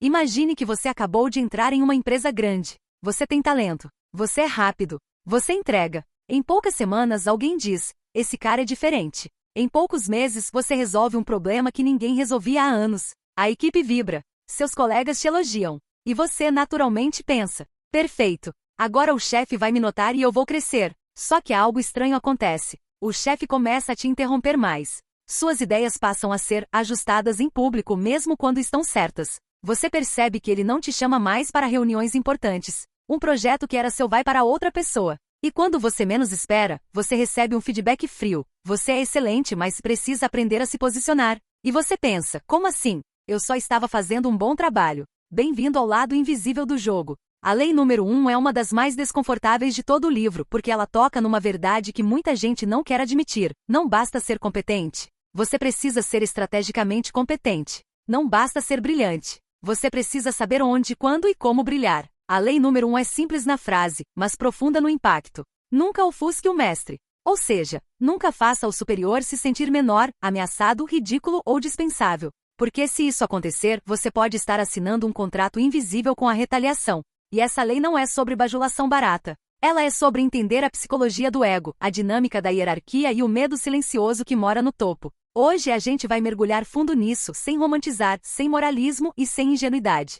Imagine que você acabou de entrar em uma empresa grande. Você tem talento. Você é rápido. Você entrega. Em poucas semanas alguém diz, esse cara é diferente. Em poucos meses você resolve um problema que ninguém resolvia há anos. A equipe vibra. Seus colegas te elogiam. E você naturalmente pensa, perfeito. Agora o chefe vai me notar e eu vou crescer. Só que algo estranho acontece. O chefe começa a te interromper mais. Suas ideias passam a ser ajustadas em público mesmo quando estão certas. Você percebe que ele não te chama mais para reuniões importantes. Um projeto que era seu vai para outra pessoa. E quando você menos espera, você recebe um feedback frio. Você é excelente, mas precisa aprender a se posicionar. E você pensa, como assim? Eu só estava fazendo um bom trabalho. Bem-vindo ao lado invisível do jogo. A lei número 1 é uma das mais desconfortáveis de todo o livro, porque ela toca numa verdade que muita gente não quer admitir. Não basta ser competente. Você precisa ser estrategicamente competente. Não basta ser brilhante. Você precisa saber onde, quando e como brilhar. A lei número 1 é simples na frase, mas profunda no impacto. Nunca ofusque o mestre. Ou seja, nunca faça o superior se sentir menor, ameaçado, ridículo ou dispensável. Porque se isso acontecer, você pode estar assinando um contrato invisível com a retaliação. E essa lei não é sobre bajulação barata. Ela é sobre entender a psicologia do ego, a dinâmica da hierarquia e o medo silencioso que mora no topo. Hoje a gente vai mergulhar fundo nisso, sem romantizar, sem moralismo e sem ingenuidade.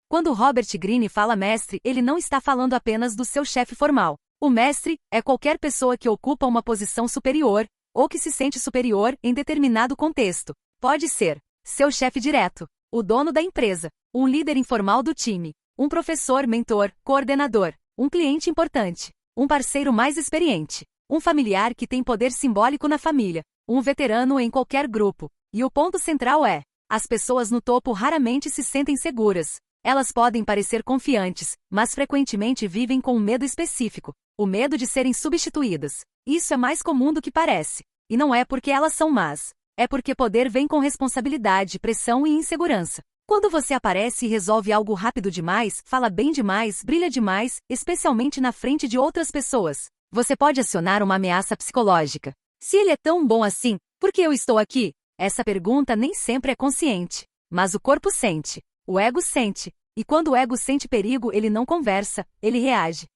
Quando Robert Greene fala mestre, ele não está falando apenas do seu chefe formal. O mestre é qualquer pessoa que ocupa uma posição superior, ou que se sente superior em determinado contexto. Pode ser seu chefe direto, o dono da empresa, um líder informal do time, um professor, mentor, coordenador, um cliente importante, um parceiro mais experiente, um familiar que tem poder simbólico na família, um veterano em qualquer grupo. E o ponto central é, as pessoas no topo raramente se sentem seguras. Elas podem parecer confiantes, mas frequentemente vivem com um medo específico, o medo de serem substituídas. Isso é mais comum do que parece. E não é porque elas são más. É porque poder vem com responsabilidade, pressão e insegurança. Quando você aparece e resolve algo rápido demais, fala bem demais, brilha demais, especialmente na frente de outras pessoas, você pode acionar uma ameaça psicológica. Se ele é tão bom assim, por que eu estou aqui? Essa pergunta nem sempre é consciente. Mas o corpo sente. O ego sente. E quando o ego sente perigo, ele não conversa, ele reage.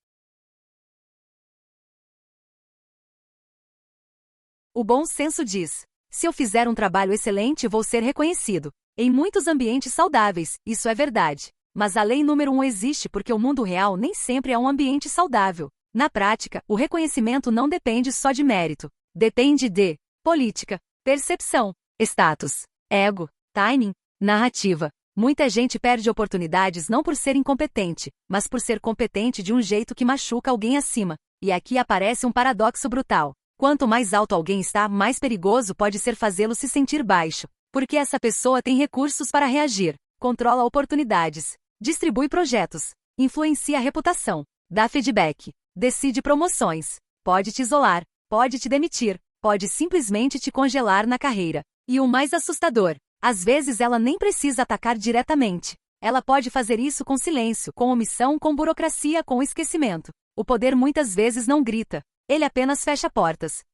O bom senso diz: se eu fizer um trabalho excelente, vou ser reconhecido. Em muitos ambientes saudáveis, isso é verdade. Mas a lei número 1 existe porque o mundo real nem sempre é um ambiente saudável. Na prática, o reconhecimento não depende só de mérito. Depende de política, percepção, status, ego, timing, narrativa. Muita gente perde oportunidades não por ser incompetente, mas por ser competente de um jeito que machuca alguém acima. E aqui aparece um paradoxo brutal. Quanto mais alto alguém está, mais perigoso pode ser fazê-lo se sentir baixo. Porque essa pessoa tem recursos para reagir, controla oportunidades, distribui projetos, influencia a reputação, dá feedback, decide promoções, pode te isolar, pode te demitir, pode simplesmente te congelar na carreira. E o mais assustador, às vezes ela nem precisa atacar diretamente. Ela pode fazer isso com silêncio, com omissão, com burocracia, com esquecimento. O poder muitas vezes não grita, ele apenas fecha portas.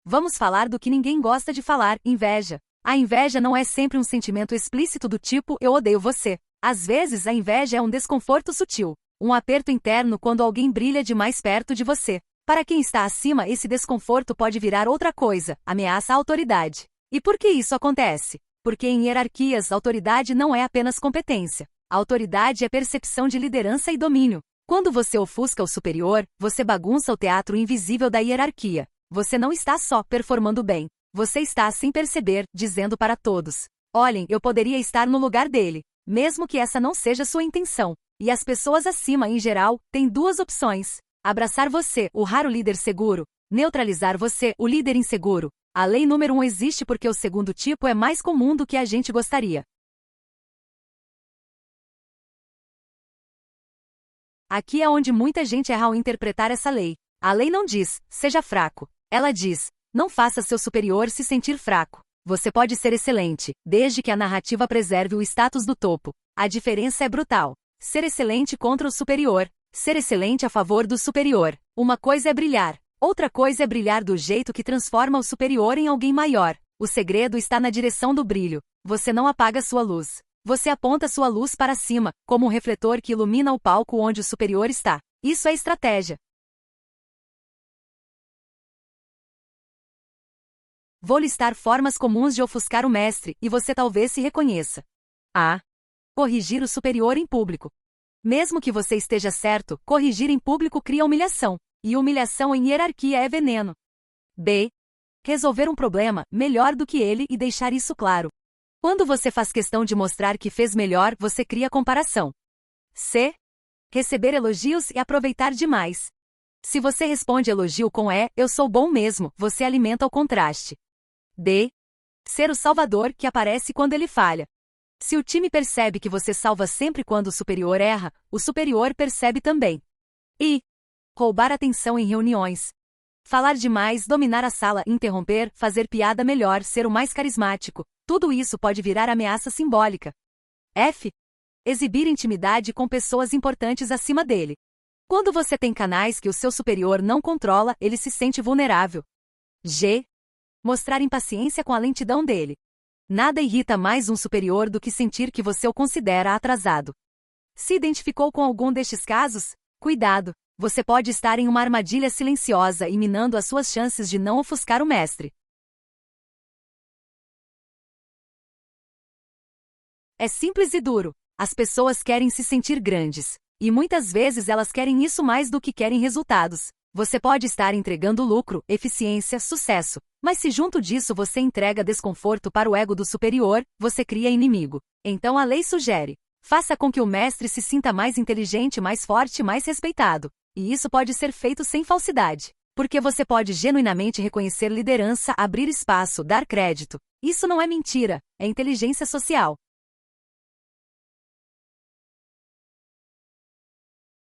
Vamos falar do que ninguém gosta de falar, inveja. A inveja não é sempre um sentimento explícito do tipo eu odeio você. Às vezes a inveja é um desconforto sutil, um aperto interno quando alguém brilha demais perto de você. Para quem está acima, esse desconforto pode virar outra coisa, ameaça à autoridade. E por que isso acontece? Porque em hierarquias, autoridade não é apenas competência. A autoridade é percepção de liderança e domínio. Quando você ofusca o superior, você bagunça o teatro invisível da hierarquia. Você não está só performando bem. Você está, sem perceber, dizendo para todos: olhem, eu poderia estar no lugar dele, mesmo que essa não seja sua intenção. E as pessoas acima, em geral, têm duas opções: abraçar você, o raro líder seguro, neutralizar você, o líder inseguro. A lei número 1 existe porque o segundo tipo é mais comum do que a gente gostaria. Aqui é onde muita gente erra ao interpretar essa lei. A lei não diz, seja fraco. Ela diz, não faça seu superior se sentir fraco. Você pode ser excelente, desde que a narrativa preserve o status do topo. A diferença é brutal. Ser excelente contra o superior. Ser excelente a favor do superior. Uma coisa é brilhar. Outra coisa é brilhar do jeito que transforma o superior em alguém maior. O segredo está na direção do brilho. Você não apaga sua luz. Você aponta sua luz para cima, como um refletor que ilumina o palco onde o superior está. Isso é estratégia. Vou listar formas comuns de ofuscar o mestre, e você talvez se reconheça. A. Corrigir o superior em público. Mesmo que você esteja certo, corrigir em público cria humilhação, e humilhação em hierarquia é veneno. B. Resolver um problema melhor do que ele e deixar isso claro. Quando você faz questão de mostrar que fez melhor, você cria comparação. C. Receber elogios e aproveitar demais. Se você responde elogio com eu sou bom mesmo, você alimenta o contraste. D. Ser o salvador que aparece quando ele falha. Se o time percebe que você salva sempre quando o superior erra, o superior percebe também. I. Roubar atenção em reuniões. Falar demais, dominar a sala, interromper, fazer piada melhor, ser o mais carismático. Tudo isso pode virar ameaça simbólica. F. Exibir intimidade com pessoas importantes acima dele. Quando você tem canais que o seu superior não controla, ele se sente vulnerável. G. Mostrar impaciência com a lentidão dele. Nada irrita mais um superior do que sentir que você o considera atrasado. Se identificou com algum destes casos? Cuidado! Você pode estar em uma armadilha silenciosa e minando as suas chances de não ofuscar o mestre. É simples e duro. As pessoas querem se sentir grandes. E muitas vezes elas querem isso mais do que querem resultados. Você pode estar entregando lucro, eficiência, sucesso. Mas se junto disso você entrega desconforto para o ego do superior, você cria inimigo. Então a lei sugere: faça com que o mestre se sinta mais inteligente, mais forte, mais respeitado. E isso pode ser feito sem falsidade. Porque você pode genuinamente reconhecer liderança, abrir espaço, dar crédito. Isso não é mentira, é inteligência social.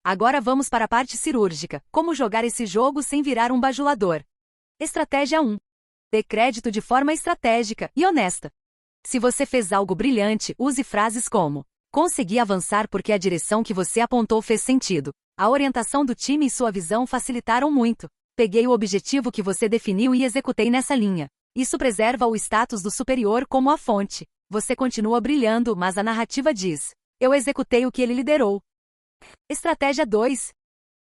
Agora vamos para a parte cirúrgica, como jogar esse jogo sem virar um bajulador. Estratégia 1. Dê crédito de forma estratégica e honesta. Se você fez algo brilhante, use frases como: consegui avançar porque a direção que você apontou fez sentido. A orientação do time e sua visão facilitaram muito. Peguei o objetivo que você definiu e executei nessa linha. Isso preserva o status do superior como a fonte. Você continua brilhando, mas a narrativa diz: eu executei o que ele liderou. Estratégia 2.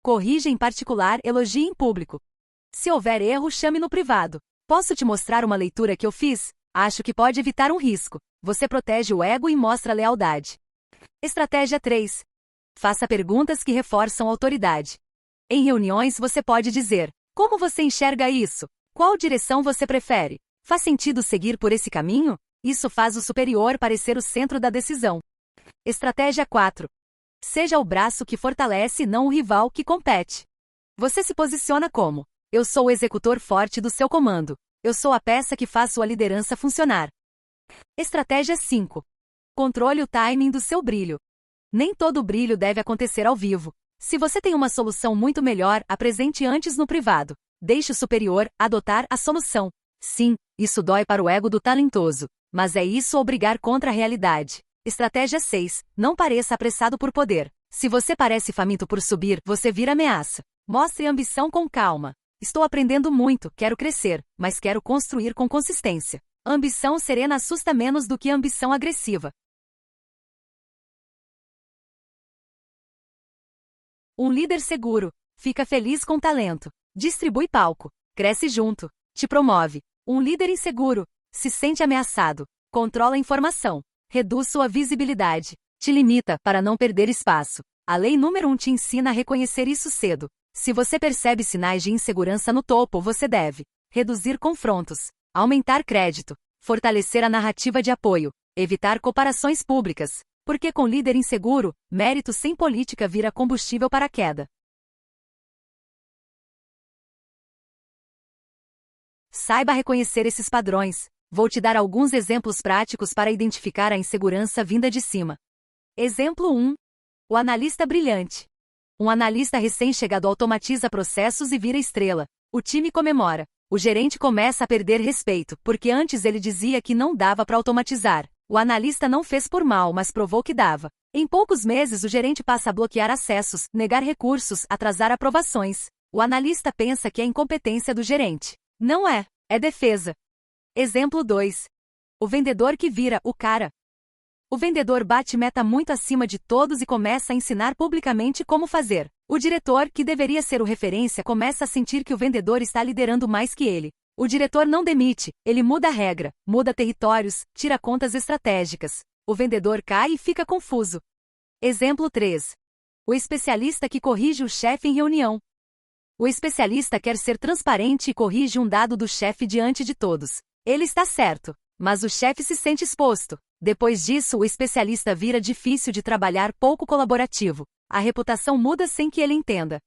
Corrija em particular, elogie em público. Se houver erro, chame no privado. Posso te mostrar uma leitura que eu fiz? Acho que pode evitar um risco. Você protege o ego e mostra lealdade. Estratégia 3. Faça perguntas que reforçam a autoridade. Em reuniões você pode dizer: como você enxerga isso? Qual direção você prefere? Faz sentido seguir por esse caminho? Isso faz o superior parecer o centro da decisão. Estratégia 4. Seja o braço que fortalece e não o rival que compete. Você se posiciona como: eu sou o executor forte do seu comando. Eu sou a peça que faz sua liderança funcionar. Estratégia 5. Controle o timing do seu brilho. Nem todo brilho deve acontecer ao vivo. Se você tem uma solução muito melhor, apresente antes no privado. Deixe o superior adotar a solução. Sim, isso dói para o ego do talentoso. Mas é isso ou brigar contra a realidade. Estratégia 6. Não pareça apressado por poder. Se você parece faminto por subir, você vira ameaça. Mostre ambição com calma. Estou aprendendo muito, quero crescer, mas quero construir com consistência. Ambição serena assusta menos do que ambição agressiva. Um líder seguro. Fica feliz com talento. Distribui palco. Cresce junto. Te promove. Um líder inseguro. Se sente ameaçado. Controla a informação. Reduz sua visibilidade. Te limita para não perder espaço. A lei número 1 te ensina a reconhecer isso cedo. Se você percebe sinais de insegurança no topo, você deve reduzir confrontos, aumentar crédito, fortalecer a narrativa de apoio, evitar comparações públicas. Porque com líder inseguro, mérito sem política vira combustível para a queda. Saiba reconhecer esses padrões. Vou te dar alguns exemplos práticos para identificar a insegurança vinda de cima. Exemplo 1. O analista brilhante. Um analista recém-chegado automatiza processos e vira estrela. O time comemora. O gerente começa a perder respeito, porque antes ele dizia que não dava para automatizar. O analista não fez por mal, mas provou que dava. Em poucos meses, o gerente passa a bloquear acessos, negar recursos, atrasar aprovações. O analista pensa que é incompetência do gerente. Não é, é defesa. Exemplo 2. O vendedor que vira o cara. O vendedor bate meta muito acima de todos e começa a ensinar publicamente como fazer. O diretor, que deveria ser o referência, começa a sentir que o vendedor está liderando mais que ele. O diretor não demite, ele muda a regra, muda territórios, tira contas estratégicas. O vendedor cai e fica confuso. Exemplo 3. O especialista que corrige o chefe em reunião. O especialista quer ser transparente e corrige um dado do chefe diante de todos. Ele está certo, mas o chefe se sente exposto. Depois disso, o especialista vira difícil de trabalhar, pouco colaborativo. A reputação muda sem que ele entenda.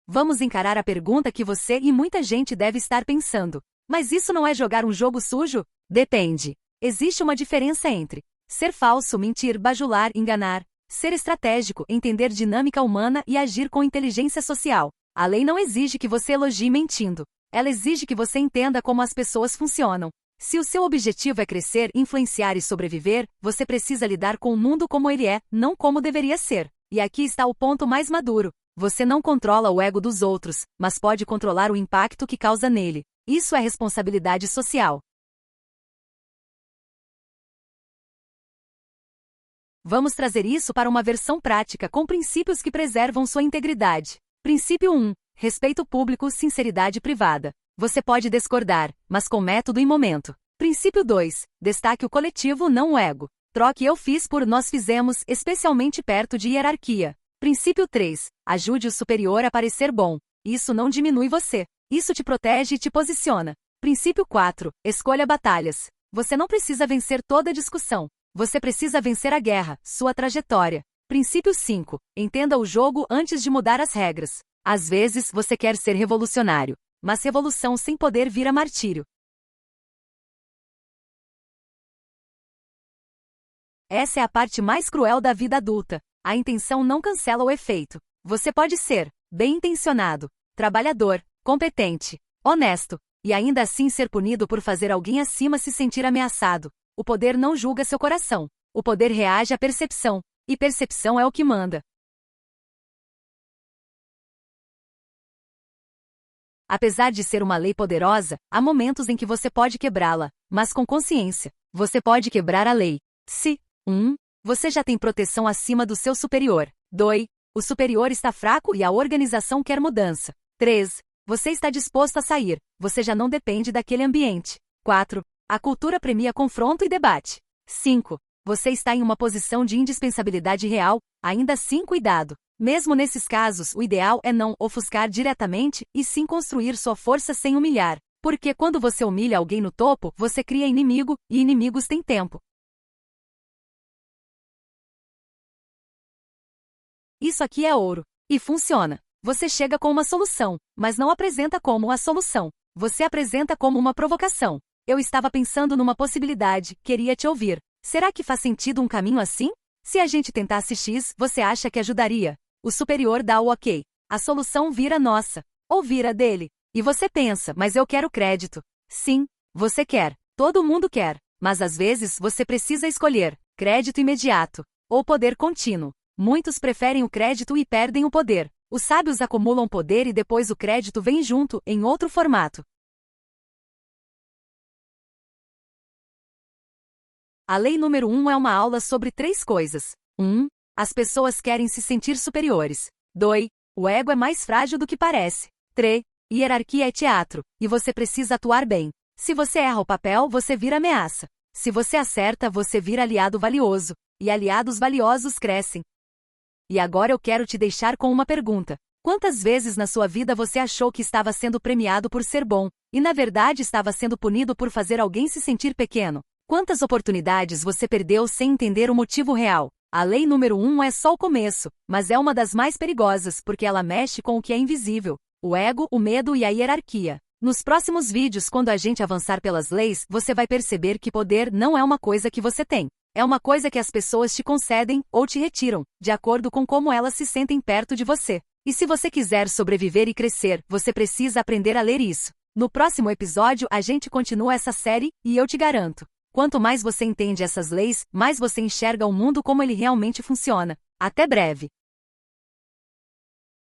Vamos encarar a pergunta que você e muita gente deve estar pensando. Mas isso não é jogar um jogo sujo? Depende. Existe uma diferença entre ser falso, mentir, bajular, enganar, ser estratégico, entender dinâmica humana e agir com inteligência social. A lei não exige que você elogie mentindo. Ela exige que você entenda como as pessoas funcionam. Se o seu objetivo é crescer, influenciar e sobreviver, você precisa lidar com o mundo como ele é, não como deveria ser. E aqui está o ponto mais maduro. Você não controla o ego dos outros, mas pode controlar o impacto que causa nele. Isso é responsabilidade social. Vamos trazer isso para uma versão prática com princípios que preservam sua integridade. Princípio 1. Respeito público, sinceridade privada. Você pode discordar, mas com método e momento. Princípio 2. Destaque o coletivo, não o ego. Troque eu fiz por nós fizemos, especialmente perto de hierarquia. Princípio 3. Ajude o superior a parecer bom. Isso não diminui você. Isso te protege e te posiciona. Princípio 4. Escolha batalhas. Você não precisa vencer toda a discussão. Você precisa vencer a guerra, sua trajetória. Princípio 5. Entenda o jogo antes de mudar as regras. Às vezes, você quer ser revolucionário, mas revolução sem poder vira martírio. Essa é a parte mais cruel da vida adulta. A intenção não cancela o efeito. Você pode ser bem-intencionado, trabalhador, competente, honesto, e ainda assim ser punido por fazer alguém acima se sentir ameaçado. O poder não julga seu coração. O poder reage à percepção, e percepção é o que manda. Apesar de ser uma lei poderosa, há momentos em que você pode quebrá-la, mas com consciência. Você pode quebrar a lei. Se 1. Você já tem proteção acima do seu superior. 2. O superior está fraco e a organização quer mudança. 3. Você está disposto a sair. Você já não depende daquele ambiente. 4. A cultura premia confronto e debate. 5. Você está em uma posição de indispensabilidade real, ainda assim cuidado. Mesmo nesses casos, o ideal é não ofuscar diretamente, e sim construir sua força sem humilhar. Porque quando você humilha alguém no topo, você cria inimigo, e inimigos têm tempo. Isso aqui é ouro. E funciona. Você chega com uma solução, mas não apresenta como a solução. Você apresenta como uma provocação. Eu estava pensando numa possibilidade, queria te ouvir. Será que faz sentido um caminho assim? Se a gente tentasse X, você acha que ajudaria? O superior dá o ok. A solução vira nossa. Ou vira dele. E você pensa, mas eu quero crédito. Sim, você quer. Todo mundo quer. Mas às vezes você precisa escolher crédito imediato ou poder contínuo. Muitos preferem o crédito e perdem o poder. Os sábios acumulam poder e depois o crédito vem junto, em outro formato. A lei número 1 é uma aula sobre 3 coisas. 1. As pessoas querem se sentir superiores. 2. O ego é mais frágil do que parece. 3. Hierarquia é teatro, e você precisa atuar bem. Se você erra o papel, você vira ameaça. Se você acerta, você vira aliado valioso. E aliados valiosos crescem. E agora eu quero te deixar com uma pergunta. Quantas vezes na sua vida você achou que estava sendo premiado por ser bom, e na verdade estava sendo punido por fazer alguém se sentir pequeno? Quantas oportunidades você perdeu sem entender o motivo real? A lei número 1 é só o começo, mas é uma das mais perigosas porque ela mexe com o que é invisível: o ego, o medo e a hierarquia. Nos próximos vídeos, quando a gente avançar pelas leis, você vai perceber que poder não é uma coisa que você tem. É uma coisa que as pessoas te concedem ou te retiram, de acordo com como elas se sentem perto de você. E se você quiser sobreviver e crescer, você precisa aprender a ler isso. No próximo episódio a gente continua essa série, e eu te garanto, quanto mais você entende essas leis, mais você enxerga o mundo como ele realmente funciona. Até breve!